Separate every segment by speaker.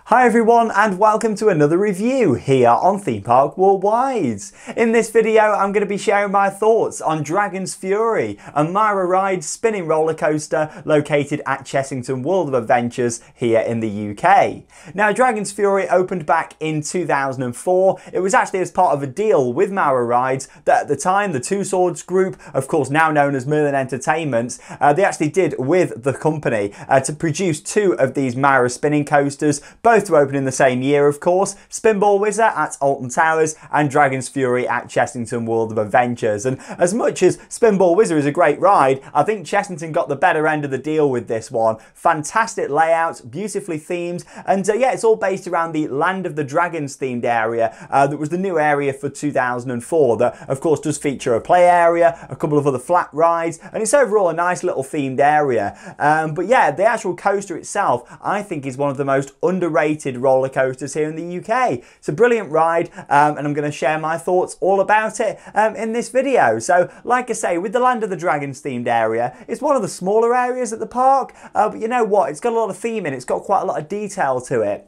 Speaker 1: Hi everyone and welcome to another review here on Theme Park Worldwide. In this video I'm going to be sharing my thoughts on Dragon's Fury, a Maurer Rides spinning roller coaster located at Chessington World of Adventures here in the UK. Now Dragon's Fury opened back in 2004. It was actually as part of a deal with Maurer Rides that at the time the Two Swords Group, of course now known as Merlin Entertainments, they actually did with the company to produce two of these Maurer spinning coasters, both to open in the same year, of course. Spinball Whizzer at Alton Towers and Dragon's Fury at Chessington World of Adventures. And as much as Spinball Whizzer is a great ride, I think Chessington got the better end of the deal with this one. Fantastic layout, beautifully themed, and yeah, it's all based around the Land of the Dragons themed area that was the new area for 2004 that of course does feature a play area, a couple of other flat rides, and it's overall a nice little themed area. But yeah, the actual coaster itself I think is one of the most underrated roller coasters here in the UK. It's a brilliant ride and I'm going to share my thoughts all about it in this video. So like I say, with the Land of the Dragons themed area, it's one of the smaller areas at the park, but you know what, it's got a lot of theme in it, it's got quite a lot of detail to it.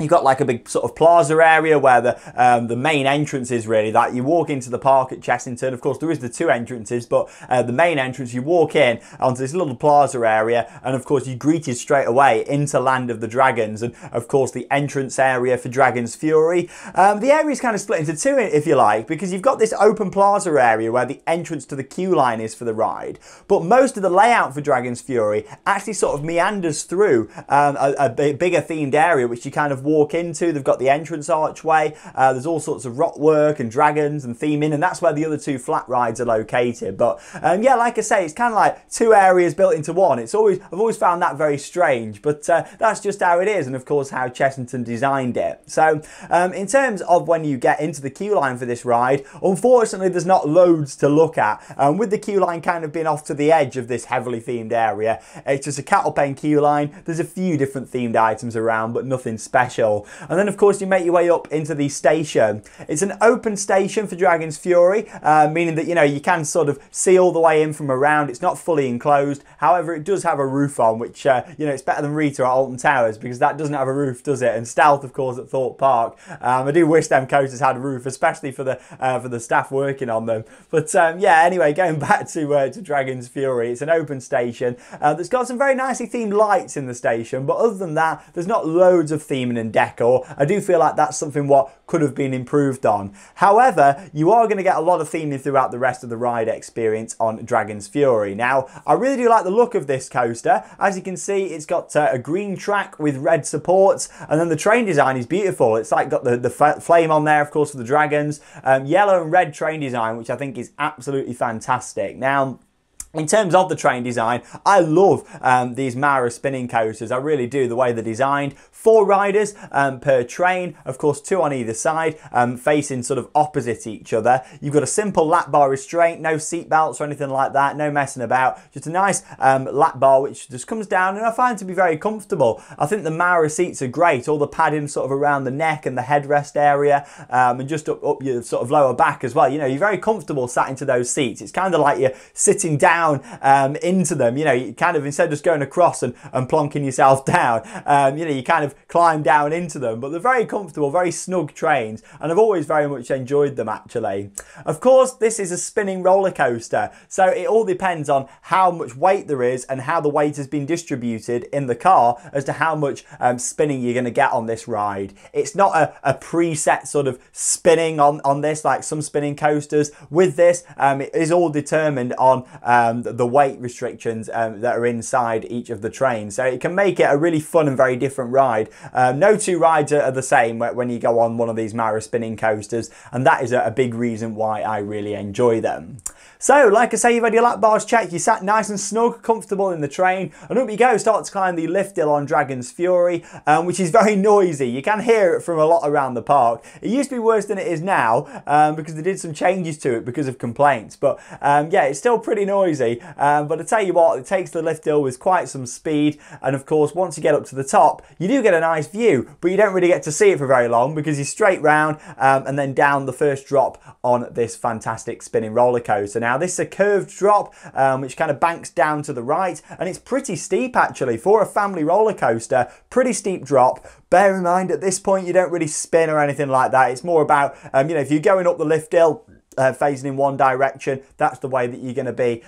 Speaker 1: You've got like a big sort of plaza area where the main entrance is really that. You walk into the park at Chessington. Of course, there is the two entrances, but the main entrance, you walk in onto this little plaza area, and of course, you're greeted straight away into Land of the Dragons, and of course, the entrance area for Dragon's Fury. The area is kind of split into two, if you like, because you've got this open plaza area where the entrance to the queue line is for the ride, but most of the layout for Dragon's Fury actually sort of meanders through a bigger themed area, which you kind of walk into. They've got the entrance archway, there's all sorts of rock work and dragons and theming, and that's where the other two flat rides are located. But yeah, like I say, it's kind of like two areas built into one. I've always found that very strange, but that's just how it is, and of course how Chessington designed it. So in terms of when you get into the queue line for this ride, unfortunately there's not loads to look at, with the queue line kind of being off to the edge of this heavily themed area. It's just a cattle pen queue line. There's a few different themed items around, but nothing special. And then of course you make your way up into the station. It's an open station for Dragon's Fury, meaning that, you know, you can sort of see all the way in from around. It's not fully enclosed. However, it does have a roof on, which, you know, it's better than Rita at Alton Towers, because that doesn't have a roof, does it? And Stealth, of course, at Thorpe Park. I do wish them coasters had a roof, especially for the staff working on them. But yeah, anyway, going back to Dragon's Fury, it's an open station that's got some very nicely themed lights in the station, but other than that, there's not loads of theming and decor. I do feel like that's something what could have been improved on. However, you are going to get a lot of theming throughout the rest of the ride experience on Dragon's Fury. Now, I really do like the look of this coaster. As you can see, it's got a green track with red supports, and then the train design is beautiful. It's like got the flame on there, of course, for the dragons. Yellow and red train design, which I think is absolutely fantastic. Now, in terms of the train design, I love these Maurer spinning coasters. I really do, the way they're designed. 4 riders per train, of course 2 on either side, facing sort of opposite each other. You've got a simple lap bar restraint, no seat belts or anything like that, no messing about. Just a nice lap bar which just comes down, and I find it to be very comfortable. I think the Maurer seats are great, all the padding sort of around the neck and the headrest area, and just up your sort of lower back as well. You know, you're very comfortable sat into those seats. It's kind of like you're sitting down into them. You know, you kind of, instead of just going across and plonking yourself down, you know, you kind of climb down into them. But they're very comfortable, very snug trains, and I've always very much enjoyed them actually. Of course, this is a spinning roller coaster, so it all depends on how much weight there is and how the weight has been distributed in the car as to how much spinning you're going to get on this ride. It's not a preset sort of spinning on this like some spinning coasters. With this, it is all determined on the weight restrictions that are inside each of the trains, so it can make it a really fun and very different ride. No two rides are the same when you go on one of these Maurer spinning coasters, and that is a big reason why I really enjoy them. So, like I say, you've had your lap bars checked, you sat nice and snug, comfortable in the train, and up you go, start to climb the lift hill on Dragon's Fury, which is very noisy. You can hear it from a lot around the park. It used to be worse than it is now, because they did some changes to it because of complaints, but yeah, it's still pretty noisy, but I tell you what, it takes the lift hill with quite some speed, and of course, once you get up to the top, you do get a nice view, but you don't really get to see it for very long because you're straight round and then down the first drop on this fantastic spinning roller coaster. Now, Now this is a curved drop which kind of banks down to the right, and it's pretty steep actually for a family roller coaster. Pretty steep drop. Bear in mind at this point you don't really spin or anything like that. It's more about you know, if you're going up the lift hill facing in one direction, that's the way that you're going to be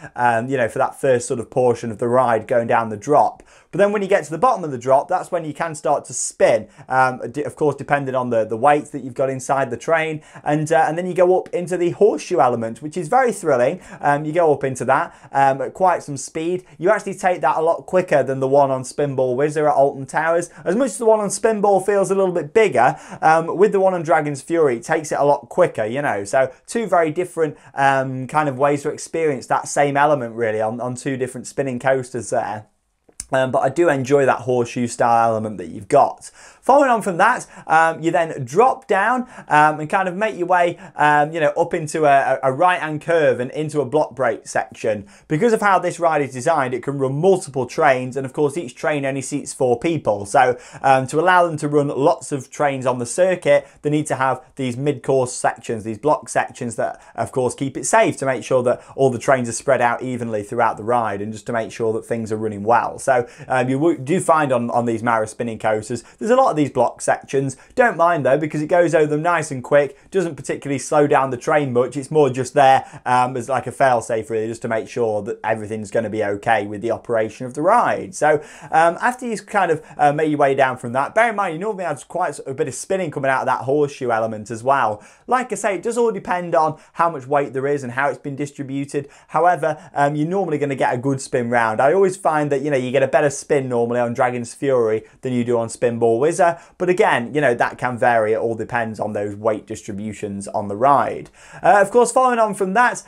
Speaker 1: you know, for that first sort of portion of the ride going down the drop. But then when you get to the bottom of the drop, that's when you can start to spin, of course depending on the weight that you've got inside the train, and then you go up into the horseshoe element, which is very thrilling. You go up into that at quite some speed. You actually take that a lot quicker than the one on Spinball Whizzer at Alton Towers. As much as the one on Spinball feels a little bit bigger, with the one on Dragon's Fury it takes it a lot quicker, you know. So two very different kind of ways to experience that same element really on two different spinning coasters there. But I do enjoy that horseshoe style element that you've got. Following on from that, you then drop down and kind of make your way you know, up into a right-hand curve and into a block break section. Because of how this ride is designed, it can run multiple trains, and of course each train only seats 4 people. So to allow them to run lots of trains on the circuit, they need to have these mid-course sections, these block sections that of course keep it safe, to make sure that all the trains are spread out evenly throughout the ride, and just to make sure that things are running well. So you do find on these Maurer spinning coasters, there's a lot of these block sections. Don't mind though, because it goes over them nice and quick, doesn't particularly slow down the train much. It's more just there as like a fail-safe really, just to make sure that everything's going to be okay with the operation of the ride. So after you've kind of made your way down from that, bear in mind you normally have quite a bit of spinning coming out of that horseshoe element as well. Like I say, it does all depend on how much weight there is and how it's been distributed. However, you're normally going to get a good spin round. I always find that, you know, you get a better spin normally on Dragon's Fury than you do on Spinball Whizzer, but again, you know, that can vary. It all depends on those weight distributions on the ride. Of course, following on from that,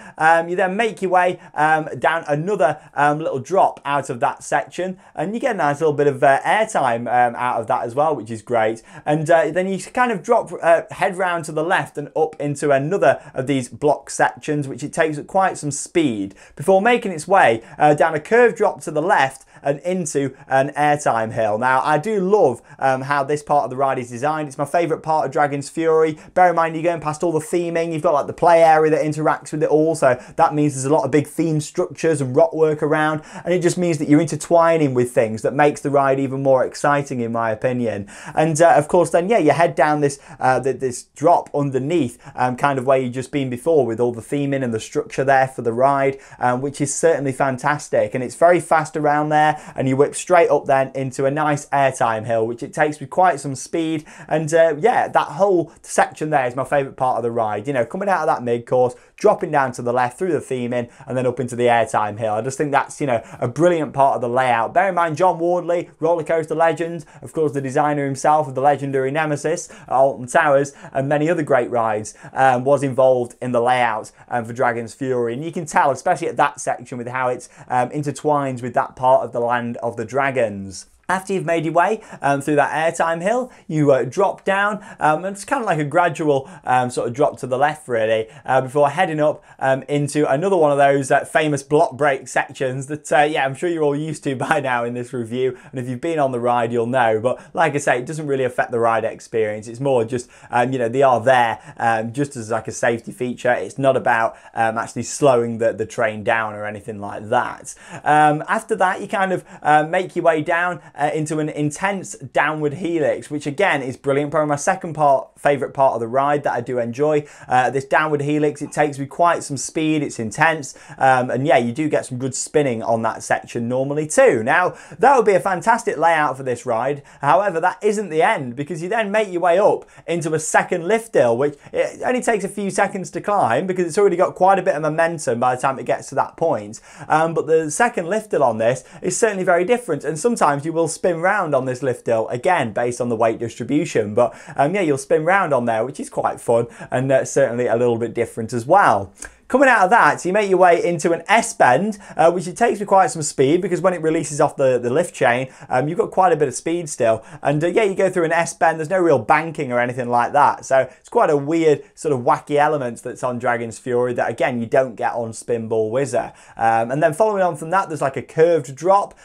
Speaker 1: you then make your way down another little drop out of that section, and you get a nice little bit of airtime out of that as well, which is great. And then you kind of drop head round to the left and up into another of these block sections, which it takes at quite some speed before making its way down a curved drop to the left and into an airtime hill. Now, I do love how this part of the ride is designed. It's my favourite part of Dragon's Fury. Bear in mind, you're going past all the theming. You've got like the play area that interacts with it all, so that means there's a lot of big theme structures and rock work around, and it just means that you're intertwining with things that makes the ride even more exciting, in my opinion. And of course, then yeah, you head down this this drop underneath, kind of where you've just been before, with all the theming and the structure there for the ride, which is certainly fantastic. And it's very fast around there, and you whip straight up then into a nice airtime hill, which it takes with quite some speed. And yeah, that whole section there is my favourite part of the ride. You know, coming out of that mid-course, dropping down to the left through the theming, and then up into the airtime hill. I just think that's, you know, a brilliant part of the layout. Bear in mind, John Wardley, roller coaster legend, of course the designer himself of the legendary Nemesis at Alton Towers and many other great rides, was involved in the layout for Dragon's Fury. And you can tell, especially at that section, with how it's intertwines with that part of the land of the dragons. After you've made your way through that airtime hill, you drop down, and it's kind of like a gradual sort of drop to the left really, before heading up into another one of those famous block break sections that, yeah, I'm sure you're all used to by now in this review, and if you've been on the ride you'll know. But like I say, it doesn't really affect the ride experience. It's more just, you know, they are there just as like a safety feature. It's not about actually slowing the train down or anything like that. After that, you kind of make your way down into an intense downward helix, which again is brilliant. Probably my second favourite part of the ride that I do enjoy. This downward helix, it takes with quite some speed, it's intense, and yeah, you do get some good spinning on that section normally too. Now, that would be a fantastic layout for this ride. However, that isn't the end, because you then make your way up into a second lift hill, which it only takes a few seconds to climb because it's already got quite a bit of momentum by the time it gets to that point. But the second lift hill on this is certainly very different, and sometimes you will spin round on this lift hill, again based on the weight distribution, but yeah, you'll spin round on there, which is quite fun, and certainly a little bit different as well. Coming out of that, you make your way into an S-bend, which it takes with quite some speed, because when it releases off the lift chain, you've got quite a bit of speed still. And yeah, you go through an S-bend, there's no real banking or anything like that. So it's quite a weird sort of wacky element that's on Dragon's Fury that, again, you don't get on Spinball Whizzer. And then following on from that, there's like a curved drop,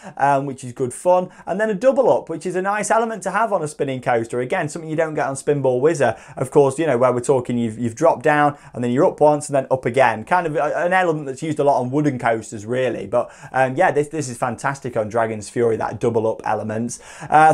Speaker 1: which is good fun. And then a double up, which is a nice element to have on a spinning coaster. Again, something you don't get on Spinball Whizzer. Of course, you know, where we're talking, you've dropped down, and then you're up once, and then up again. again, kind of an element that's used a lot on wooden coasters really, but yeah, this is fantastic on Dragon's Fury, that double up elements.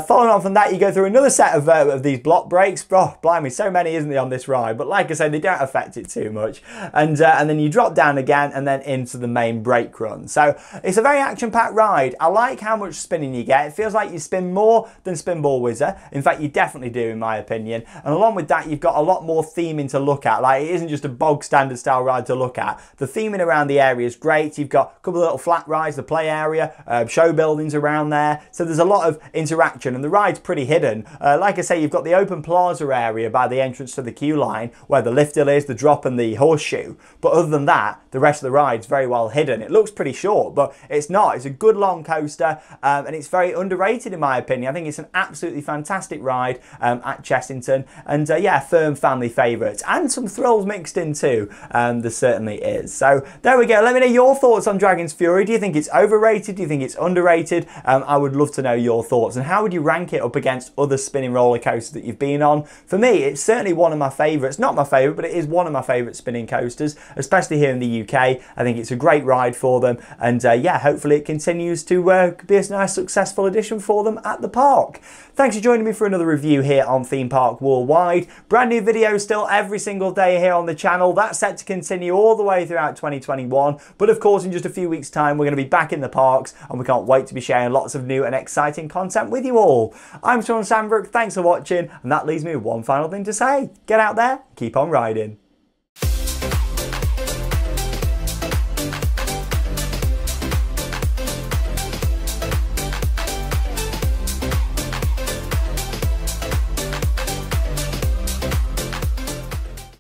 Speaker 1: Following on from that, you go through another set of these block breaks. Oh, blimey, so many, isn't there, on this ride? But like I said, they don't affect it too much. And then you drop down again and then into the main brake run. So it's a very action-packed ride. I like how much spinning you get. It feels like you spin more than Spinball Whizzer. In fact, you definitely do, in my opinion. And along with that, you've got a lot more theming to look at. Like, it isn't just a bog standard style ride to look at. The theming around the area is great. You've got a couple of little flat rides, the play area, show buildings around there. So there's a lot of interaction, and the ride's pretty hidden. Like I say, you've got the open plaza area by the entrance to the queue line, where the lift hill is, the drop and the horseshoe. But other than that, the rest of the ride's very well hidden. It looks pretty short, but it's not. It's a good long coaster, and it's very underrated in my opinion. I think it's an absolutely fantastic ride at Chessington, and yeah, firm family favourite, and some thrills mixed in too. There certainly is. So there we go. Let me know your thoughts on Dragon's Fury. Do you think it's overrated? Do you think it's underrated? I would love to know your thoughts, and how would you rank it up against other spinning roller coasters that you've been on? For me, it's certainly one of my favourites. Not my favourite, but it is one of my favourite spinning coasters, especially here in the UK. I think it's a great ride for them, and yeah, hopefully it continues to be a nice successful addition for them at the park. Thanks for joining me for another review here on Theme Park Worldwide. Brand new videos still every single day here on the channel. That's set to continue all the way throughout 2021, but of course in just a few weeks time we're going to be back in the parks, and we can't wait to be sharing lots of new and exciting content with you all. I'm Sean Sandbrook, thanks for watching, and that leaves me with one final thing to say. Get out there, keep on riding.